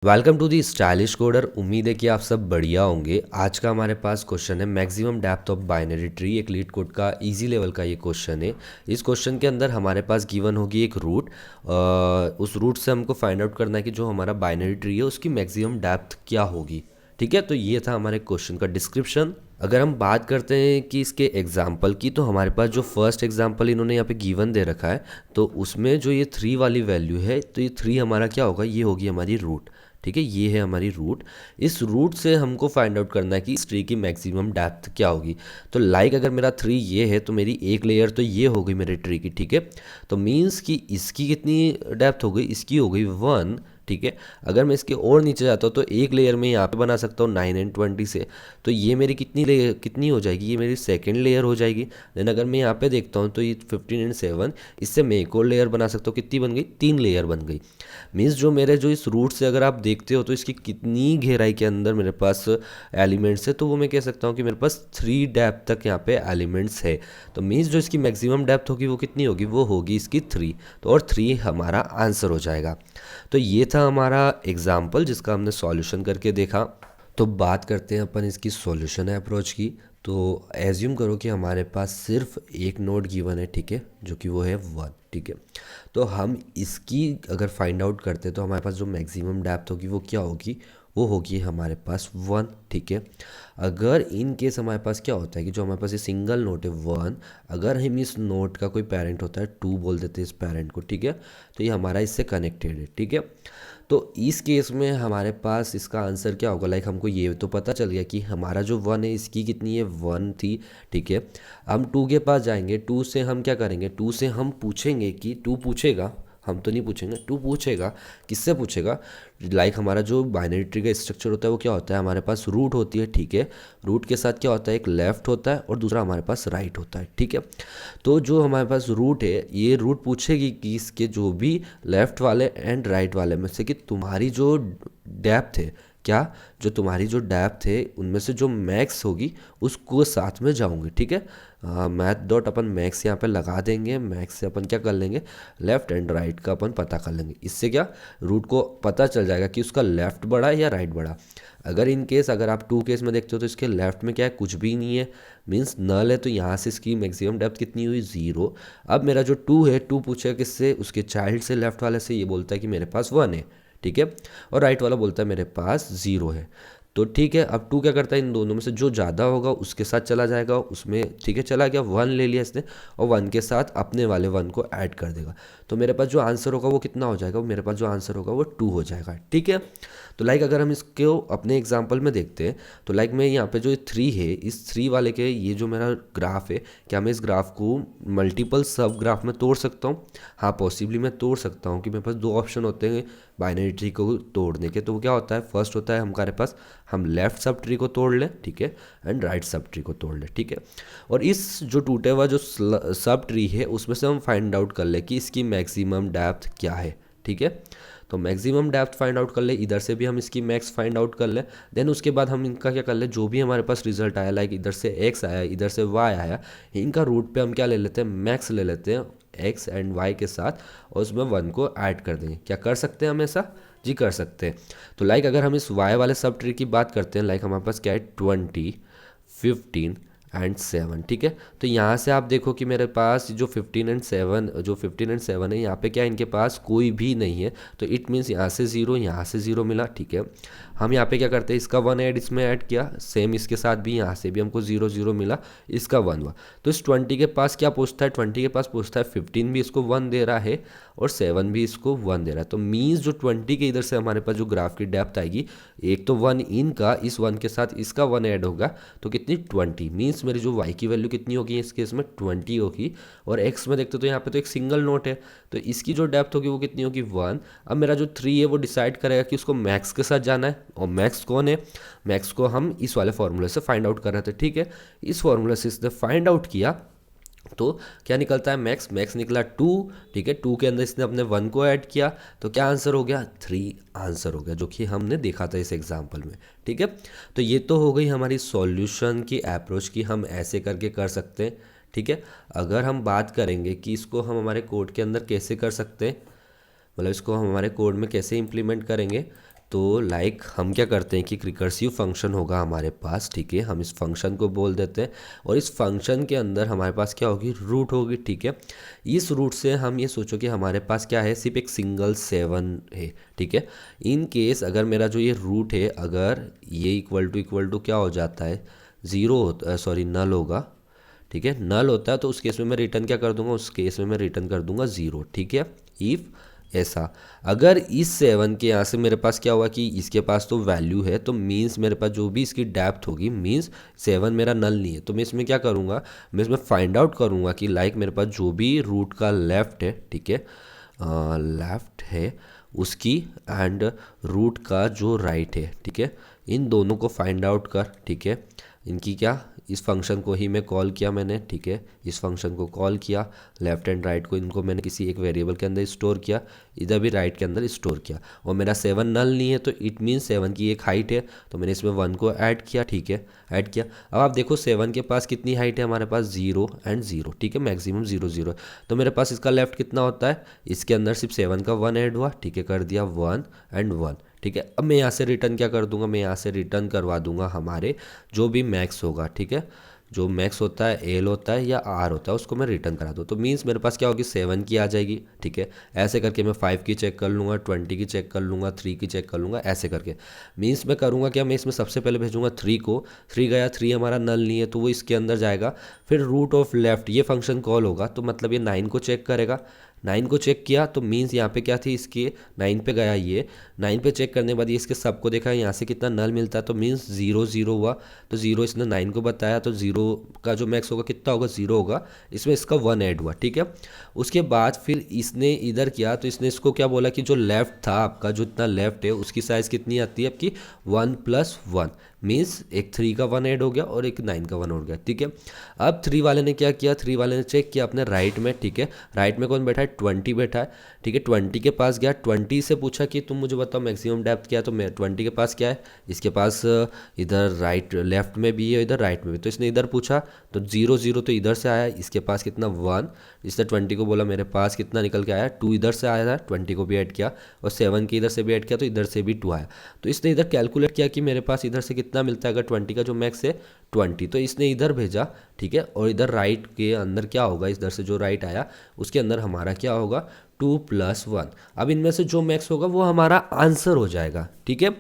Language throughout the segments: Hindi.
Welcome to the stylish coder. उम्मीद है कि आप सब बढ़िया होंगे। आज का हमारे पास क्वेश्चन है maximum depth of binary tree. एक लीड कोड का इजी लेवल का ये क्वेश्चन है। इस क्वेश्चन के अंदर हमारे पास गिवन होगी एक रूट। उस रूट से हमको फाइंड आउट करना है कि जो हमारा बाइनरी ट्री है उसकी मैक्सिमम डेप्थ क्या होगी। ठीक है, तो ये था हमारे क्वेश्चन का डिस्क्रिप्शन। अगर हम बात करते हैं कि इसके एग्जाम्पल की, तो हमारे पास जो फर्स्ट एग्जाम्पल इन्होंने यहाँ पे गिवन दे रखा है, तो उसमें जो ये 3 वाली वैल्यू है, तो ये 3 हमारा क्या होगा, ये होगी हमारी रूट। ठीक है, ये है हमारी रूट। इस रूट से हमको फाइंड आउट करना है कि इस ट्री की मैक्सिमम डेप्थ क्या होगी। तो लाइक अगर मेरा 3 ये है तो मेरी एक लेयर तो ये हो गई मेरे ट्री की। ठीक है, तो मीन्स कि इसकी कितनी डेप्थ हो गई, इसकी हो गई 1। ठीक है, अगर मैं इसके और नीचे जाता हूँ तो एक लेयर में यहाँ पे बना सकता हूँ 9 एंड 20 से। तो ये मेरी कितनी लेयर कितनी हो जाएगी, ये मेरी सेकंड लेयर हो जाएगी। देन अगर मैं यहाँ पे देखता हूँ तो ये 15 एंड 7, इससे मैं एक और लेयर बना सकता हूँ। कितनी बन गई, 3 लेयर बन गई। मीन्स जो मेरे जो इस रूट से अगर आप देखते हो तो इसकी कितनी गहराई के अंदर मेरे पास एलिमेंट्स है, तो वो मैं कह सकता हूँ कि मेरे पास 3 डेप्थ तक यहाँ पे एलिमेंट्स है। तो मीन्स जो इसकी मैक्सिमम डेप्थ होगी वो कितनी होगी, वो होगी इसकी 3। तो और 3 हमारा आंसर हो जाएगा। तो ये था हमारा एग्जाम्पल जिसका हमने सॉल्यूशन करके देखा। तो बात करते हैं अपन इसकी सॉल्यूशन अप्रोच की। तो एज्यूम करो कि हमारे पास सिर्फ एक नोड गिवन है, ठीक है, जो कि वो है 1। ठीक है, तो हम इसकी अगर फाइंड आउट करते हैं तो हमारे पास जो मैक्सिमम डेप्थ होगी वो क्या होगी, वो होगी हमारे पास 1। ठीक है, अगर इन केस हमारे पास क्या होता है कि जो हमारे पास ये सिंगल नोट है 1, अगर हम इस नोट का कोई पेरेंट होता है 2 बोल देते हैं इस पेरेंट को। ठीक है, तो ये हमारा इससे कनेक्टेड है। ठीक है, तो इस केस में हमारे पास इसका आंसर क्या होगा, लाइक हमको ये तो पता चल गया कि हमारा जो 1 है इसकी कितनी है, 1 थी। ठीक है, हम 2 के पास जाएंगे। 2 से हम क्या करेंगे, 2 से हम पूछेंगे कि 2 पूछेगा, हम तो नहीं पूछेंगे, 2 पूछेगा। किससे पूछेगा, लाइक हमारा जो बाइनरी ट्री का स्ट्रक्चर होता है वो क्या होता है, हमारे पास रूट होती है। ठीक है, रूट के साथ क्या होता है, एक लेफ्ट होता है और दूसरा हमारे पास राइट होता है। ठीक है, तो जो हमारे पास रूट है, ये रूट पूछेगी कि इसके जो भी लेफ्ट वाले एंड राइट वाले में से कि तुम्हारी जो डेप्थ है, क्या जो तुम्हारी जो डेप्थ है उनमें से जो मैक्स होगी उसको साथ में जाऊंगी। ठीक है, मैथ डॉट अपन मैक्स यहाँ पे लगा देंगे। मैक्स से अपन क्या कर लेंगे, लेफ्ट एंड राइट का अपन पता कर लेंगे। इससे क्या रूट को पता चल जाएगा कि उसका लेफ्ट बड़ा है या राइट बड़ा। अगर इन केस अगर आप 2 केस में देखते हो तो इसके लेफ्ट में क्या है, कुछ भी नहीं है, मीन्स नल है। तो यहाँ से इसकी मैक्सिमम डेप्थ कितनी हुई, 0। अब मेरा जो 2 है, 2 पूछेगा किससे, उसके चाइल्ड से, लेफ्ट वाले से। ये बोलता है कि मेरे पास 1 है। ठीक है, और राइट वाला बोलता है मेरे पास 0 है। तो ठीक है, अब 2 क्या करता है, इन दोनों में से जो ज़्यादा होगा उसके साथ चला जाएगा उसमें। ठीक है, चला गया, 1 ले लिया इसने और 1 के साथ अपने वाले 1 को ऐड कर देगा। तो मेरे पास जो आंसर होगा वो कितना हो जाएगा, मेरे पास जो आंसर होगा वो 2 हो जाएगा। ठीक है, तो लाइक अगर हम इसको अपने एग्जाम्पल में देखते हैं तो लाइक मैं यहाँ पे जो 3 है, इस 3 वाले के ये जो मेरा ग्राफ है, क्या मैं इस ग्राफ को मल्टीपल सब ग्राफ में तोड़ सकता हूँ। हाँ, पॉसिबली मैं तोड़ सकता हूँ कि मेरे पास 2 ऑप्शन होते हैं बाइनरी ट्री को तोड़ने के। तो वो क्या होता है, फर्स्ट होता है हमारे पास हम लेफ्ट सब ट्री को तोड़ लें, ठीक है, एंड राइट सब ट्री को तोड़ लें। ठीक है, और इस जो टूटे हुआ जो सब ट्री है उसमें से हम फाइंड आउट कर ले कि इसकी मैक्सिमम डेप्थ क्या है। ठीक है, तो मैक्सिमम डेप्थ फाइंड आउट कर ले, इधर से भी हम इसकी मैक्स फाइंड आउट कर ले। देन उसके बाद हम इनका क्या कर ले, जो भी हमारे पास रिजल्ट आया, लाइक इधर से x आया, इधर से y आया, इनका रूट पे हम क्या ले लेते हैं, मैक्स ले लेते हैं x एंड y के साथ, और उसमें 1 को ऐड कर देंगे। क्या कर सकते हैं हम ऐसा, जी कर सकते हैं। तो लाइक अगर हम इस y वाले सब ट्री की बात करते हैं, लाइक हमारे पास क्या है, 20, 15 एंड 7। ठीक है, तो यहाँ से आप देखो कि मेरे पास जो 15 एंड 7 है, यहाँ पे क्या है, इनके पास कोई भी नहीं है। तो इट मीन्स यहाँ से 0, यहाँ से 0 मिला। ठीक है, हम यहाँ पे क्या करते हैं, इसका 1 ऐड इसमें ऐड किया, सेम इसके साथ भी यहाँ से भी हमको 0 0 मिला, इसका 1 हुआ। तो इस 20 के पास क्या पूछता है, 20 के पास पूछता है 15 भी इसको 1 दे रहा है और 7 भी इसको 1 दे रहा है। तो मीन्स जो 20 के इधर से हमारे पास जो ग्राफ की डेप्थ आएगी, एक तो 1 इनका, इस 1 के साथ इसका 1 ऐड होगा, तो कितनी, 20। मीन्स मेरी जो y की वैल्यू कितनी होगी इस केस में, 20 होगी। और x में देखते तो यहाँ पे तो एक सिंगल नोट है, तो इसकी जो डेप्थ होगी वो कितनी होगी, 1। अब मेरा जो 3 है वो डिसाइड करेगा कि उसको मैक्स के साथ जाना है, और मैक्स कौन है, मैक्स को हम इस वाले फॉर्मूले से फाइंड आउट कर रहे थे। ठीक है, इस फॉर्मूले से इसने फाइंड आउट किया तो क्या निकलता है, मैक्स, मैक्स निकला 2। ठीक है, 2 के अंदर इसने अपने 1 को ऐड किया, तो क्या आंसर हो गया, 3 आंसर हो गया, जो कि हमने देखा था इस एग्जाम्पल में। ठीक है, तो ये तो हो गई हमारी सॉल्यूशन की अप्रोच की, हम ऐसे करके कर सकते हैं। ठीक है, अगर हम बात करेंगे कि इसको हम हमारे कोड के अंदर कैसे कर सकते हैं, मतलब इसको हम हमारे कोड में कैसे इम्प्लीमेंट करेंगे, तो लाइक हम क्या करते हैं कि एक रिकर्सिव फंक्शन होगा हमारे पास, ठीक है, हम इस फंक्शन को बोल देते हैं और इस फंक्शन के अंदर हमारे पास क्या होगी, रूट होगी, ठीक है। इस रूट से हम ये सोचो कि हमारे पास क्या है, सिर्फ एक सिंगल 7 है, ठीक है। इन केस अगर मेरा जो ये रूट है, अगर ये इक्वल टू क्या हो जाता है, ज़ीरो होता, सॉरी नल होगा, ठीक है, नल होता है, तो उस केस में मैं रिटर्न क्या कर दूंगा, उस केस में मैं रिटर्न कर दूंगा 0, ठीक है। इफ़ ऐसा, अगर इस 7 के यहाँ से मेरे पास क्या हुआ कि इसके पास तो वैल्यू है, तो मीन्स मेरे पास जो भी इसकी डेप्थ होगी, मीन्स 7 मेरा नल नहीं है, तो मैं इसमें क्या करूँगा, मैं इसमें फाइंड आउट करूँगा कि लाइक मेरे पास जो भी रूट का लेफ़्ट है, ठीक है, लेफ़्ट है उसकी, एंड रूट का जो राइट है, ठीक है, इन दोनों को फाइंड आउट कर, ठीक है। इनकी क्या, इस फंक्शन को ही मैं कॉल किया मैंने, ठीक है, इस फंक्शन को कॉल किया, लेफ्ट एंड राइट को इनको मैंने किसी एक वेरिएबल के अंदर स्टोर किया, इधर भी राइट के अंदर स्टोर किया, और मेरा 7 नल नहीं है, तो इट मीन 7 की एक हाइट है, तो मैंने इसमें 1 को ऐड किया, ठीक है, ऐड किया। अब आप देखो 7 के पास कितनी हाइट है, हमारे पास 0 एंड 0, ठीक है, मैक्सिमम 0 0, तो मेरे पास इसका लेफ्ट कितना होता है, इसके अंदर सिर्फ 7 का 1 ऐड हुआ, ठीक है, कर दिया 1 एंड 1, ठीक है। अब मैं यहाँ से रिटर्न क्या कर दूंगा, मैं यहाँ से रिटर्न करवा दूंगा हमारे जो भी मैक्स होगा, ठीक है, जो मैक्स होता है, एल होता है या आर होता है, उसको मैं रिटर्न करा दूँ, तो मीन्स मेरे पास क्या होगी, 7 की आ जाएगी, ठीक है। ऐसे करके मैं 5 की चेक कर लूँगा, 20 की चेक कर लूँगा, 3 की चेक कर लूँगा, ऐसे करके मीन्स मैं करूँगा क्या, मैं इसमें सबसे पहले भेजूँगा 3 को, 3 गया, 3 हमारा नल नहीं है, तो वो इसके अंदर जाएगा, फिर रूट ऑफ लेफ्ट ये फंक्शन कॉल होगा, तो मतलब ये 9 को चेक करेगा, 9 को चेक किया, तो मीन्स यहाँ पे क्या थी, इसके 9 पे गया, ये 9 पे चेक करने के बाद ये इसके सब को देखा, यहाँ से कितना नल मिलता है, तो मीन्स 0 0 हुआ, तो 0 इसने 9 को बताया, तो 0 का जो मैक्स होगा कितना होगा, 0 होगा, इसमें इसका 1 ऐड हुआ, ठीक है। उसके बाद फिर इसने इधर किया, तो इसने इसको क्या बोला कि जो लेफ्ट था आपका, जो इतना लेफ्ट है उसकी साइज़ कितनी आती है आपकी, 1 + 1, मीन्स एक 3 का 1 ऐड हो गया और एक 9 का 1 हो गया, ठीक है। अब 3 वाले ने क्या किया, 3 वाले ने चेक किया अपने राइट में, ठीक है, राइट में कौन बैठा है, 20 बैठा है, ठीक है, 20 के पास गया, 20 से पूछा कि तुम मुझे बताओ मैक्सिमम डेप्थ क्या है, तो मैं 20 के पास क्या है, इसके पास इधर राइट लेफ्ट में भी है, इधर राइट में भी, तो इसने इधर पूछा, तो 0 0 तो इधर से आया, इसके पास कितना 1, इसने 20 को बोला मेरे पास कितना निकल के आया, 2 इधर से आया था, 20 को भी ऐड किया, और 7 के इधर से भी ऐड किया, तो इधर से भी 2 आया, तो इसने इधर कैलकुलेट किया कि मेरे पास इधर से कितना मिलता है, अगर 20 का जो मैक्स है 20, तो इसने इधर भेजा, ठीक है, और इधर राइट के अंदर क्या होगा, इधर से जो राइट आया उसके अंदर हमारा क्या होगा, 2 + 1, अब इनमें से जो मैक्स होगा वो हमारा आंसर हो जाएगा, ठीक है।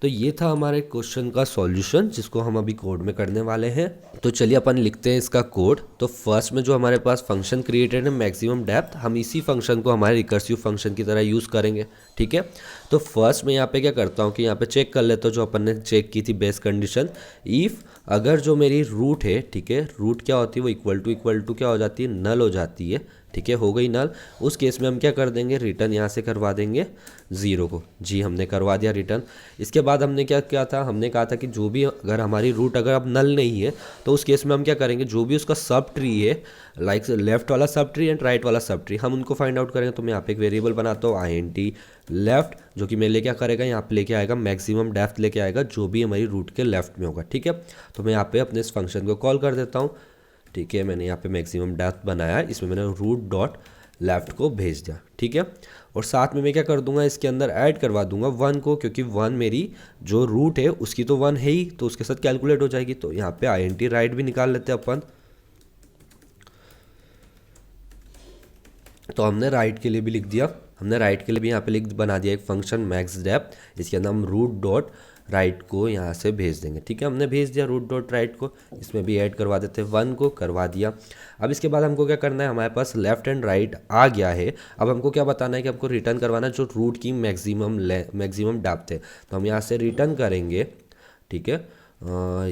तो ये था हमारे क्वेश्चन का सॉल्यूशन, जिसको हम अभी कोड में करने वाले हैं। तो चलिए अपन लिखते हैं इसका कोड। तो फर्स्ट में जो हमारे पास फंक्शन क्रिएटेड है मैक्सिमम डेप्थ, हम इसी फंक्शन को हमारे रिकर्सिव फंक्शन की तरह यूज़ करेंगे, ठीक है। तो फर्स्ट में यहाँ पे क्या करता हूँ कि यहाँ पे चेक कर लेता हूँ जो अपन ने चेक की थी बेस कंडीशन, इफ़ अगर जो मेरी रूट है, ठीक है, रूट क्या होती है, वो इक्वल टू क्या हो जाती है, नल हो जाती है, ठीक है, हो गई नल। उस केस में हम क्या कर देंगे, रिटर्न यहाँ से करवा देंगे 0 को, जी हमने करवा दिया रिटर्न। इसके बाद हमने क्या किया था, हमने कहा था कि जो भी अगर हमारी रूट अगर अब नल नहीं है, तो उस केस में हम क्या करेंगे, जो भी उसका सब ट्री है, लाइक लेफ्ट वाला सब ट्री एंड राइट वाला सब ट्री, हम उनको फाइंड आउट करेंगे। तो मैं यहाँ पे एक वेरिएबल बनाता हूँ INT लेफ्ट, जो कि मेरे लिए क्या करेगा, यहाँ पे लेके आएगा मैक्सिमम डेप्थ, लेके आएगा जो भी हमारी रूट के लेफ्ट में होगा, ठीक है। तो मैं यहाँ पे अपने इस फंक्शन को कॉल कर देता हूँ, ठीक है, मैंने यहाँ पे मैक्सिमम डेप्थ बनाया, इसमें मैंने रूट डॉट लेफ्ट को भेज दिया, ठीक है। और साथ में मैं क्या कर दूंगा, इसके अंदर ऐड करवा दूंगा 1 को, क्योंकि 1 मेरी जो रूट है उसकी तो 1 है ही, तो उसके साथ कैलकुलेट हो जाएगी। तो यहाँ पे INT राइट भी निकाल लेते हैं अपन, तो हमने राइट के लिए भी लिख दिया, हमने राइट के लिए भी यहाँ पे लिख बना दिया एक फंक्शन मैक्स डेप्थ, इसके अंदर हम रूट डॉट राइट को यहाँ से भेज देंगे, ठीक है, हमने भेज दिया रूट डॉट राइट को, इसमें भी ऐड करवा देते हैं 1 को, करवा दिया। अब इसके बाद हमको क्या करना है, हमारे पास लेफ्ट एंड राइट आ गया है, अब हमको क्या बताना है कि हमको रिटर्न करवाना है जो रूट की मैक्सिमम डेप्थ है, तो हम यहाँ से रिटर्न करेंगे, ठीक है,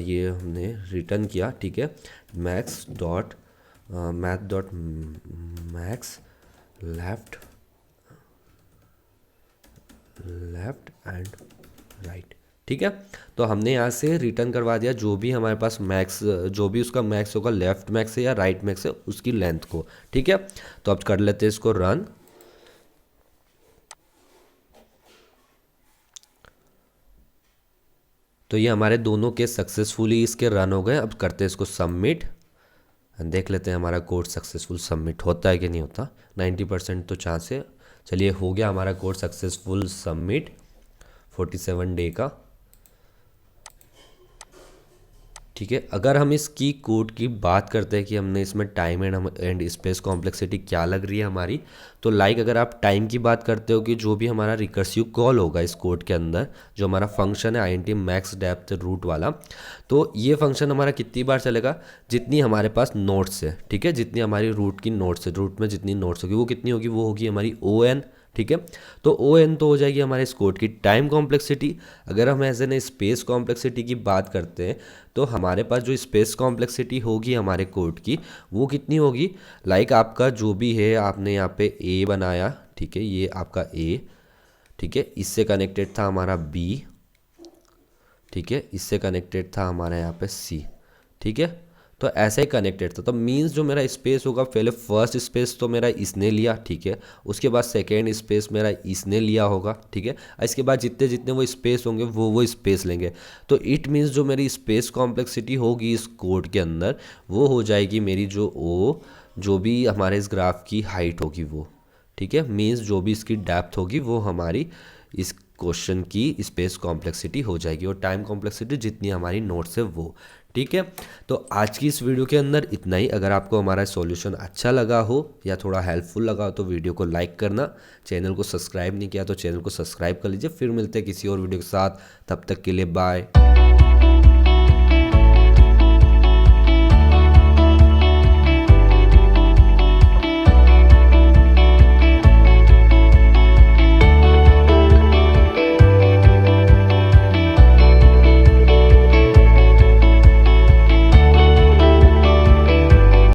ये हमने रिटर्न किया, ठीक है, max dot max left and right, ठीक है। तो हमने यहाँ से रिटर्न करवा दिया जो भी हमारे पास मैक्स, जो भी उसका मैक्स होगा, लेफ्ट मैक्स है या राइट मैक्स है, उसकी लेंथ को, ठीक है। तो अब कर लेते हैं इसको रन, तो ये हमारे दोनों केस सक्सेसफुली इसके रन हो गए। अब करते हैं इसको सबमिट, देख लेते हैं हमारा कोड सक्सेसफुल सबमिट होता है कि नहीं होता, 90% तो चांस है। चलिए हो गया हमारा कोड सक्सेसफुल सबमिट 47 डे का। ठीक है, अगर हम इसकी कोड की बात करते हैं कि हमने इसमें टाइम एंड स्पेस कॉम्प्लेक्सिटी क्या लग रही है हमारी, तो लाइक अगर आप टाइम की बात करते हो कि जो भी हमारा रिकर्सिव कॉल होगा इस कोड के अंदर, जो हमारा फंक्शन है int मैक्स डेप्थ रूट वाला, तो ये फंक्शन हमारा कितनी बार चलेगा, जितनी हमारे पास नोट्स है। ठीक है, जितनी हमारी रूट की नोट्स है, रूट में जितनी नोट्स होगी वो कितनी होगी, वो होगी हमारी ओ एन। ठीक है, तो ओ एन तो हो जाएगी हमारे इस कोड की टाइम कॉम्प्लेक्सिटी। अगर हम ऐसे ना स्पेस कॉम्प्लेक्सिटी की बात करते हैं, तो हमारे पास जो स्पेस कॉम्प्लेक्सिटी होगी हमारे कोड की, वो कितनी होगी, लाइक आपका जो भी है, आपने यहाँ पे ए बनाया। ठीक है, ये आपका ए। ठीक है, इससे कनेक्टेड था हमारा बी। ठीक है, इससे कनेक्टेड था हमारा यहाँ पे सी। ठीक है, तो ऐसे ही कनेक्टेड था, तो मीन्स जो मेरा स्पेस होगा, पहले फर्स्ट स्पेस तो मेरा इसने लिया। ठीक है, उसके बाद सेकेंड स्पेस मेरा इसने लिया होगा। ठीक है, इसके बाद जितने जितने वो स्पेस होंगे वो स्पेस लेंगे। तो इट मीन्स जो मेरी स्पेस कॉम्प्लेक्सिटी होगी इस कोड के अंदर, वो हो जाएगी मेरी जो भी हमारे इस ग्राफ की हाइट होगी वो। ठीक है, मीन्स जो भी इसकी डेप्थ होगी वो हमारी इस क्वेश्चन की स्पेस कॉम्प्लेक्सिटी हो जाएगी, और टाइम कॉम्प्लेक्सिटी जितनी हमारी नोट्स है वो। ठीक है, तो आज की इस वीडियो के अंदर इतना ही। अगर आपको हमारा सॉल्यूशन अच्छा लगा हो या थोड़ा हेल्पफुल लगा हो तो वीडियो को लाइक करना, चैनल को सब्सक्राइब नहीं किया तो चैनल को सब्सक्राइब कर लीजिए। फिर मिलते हैं किसी और वीडियो के साथ, तब तक के लिए बाय।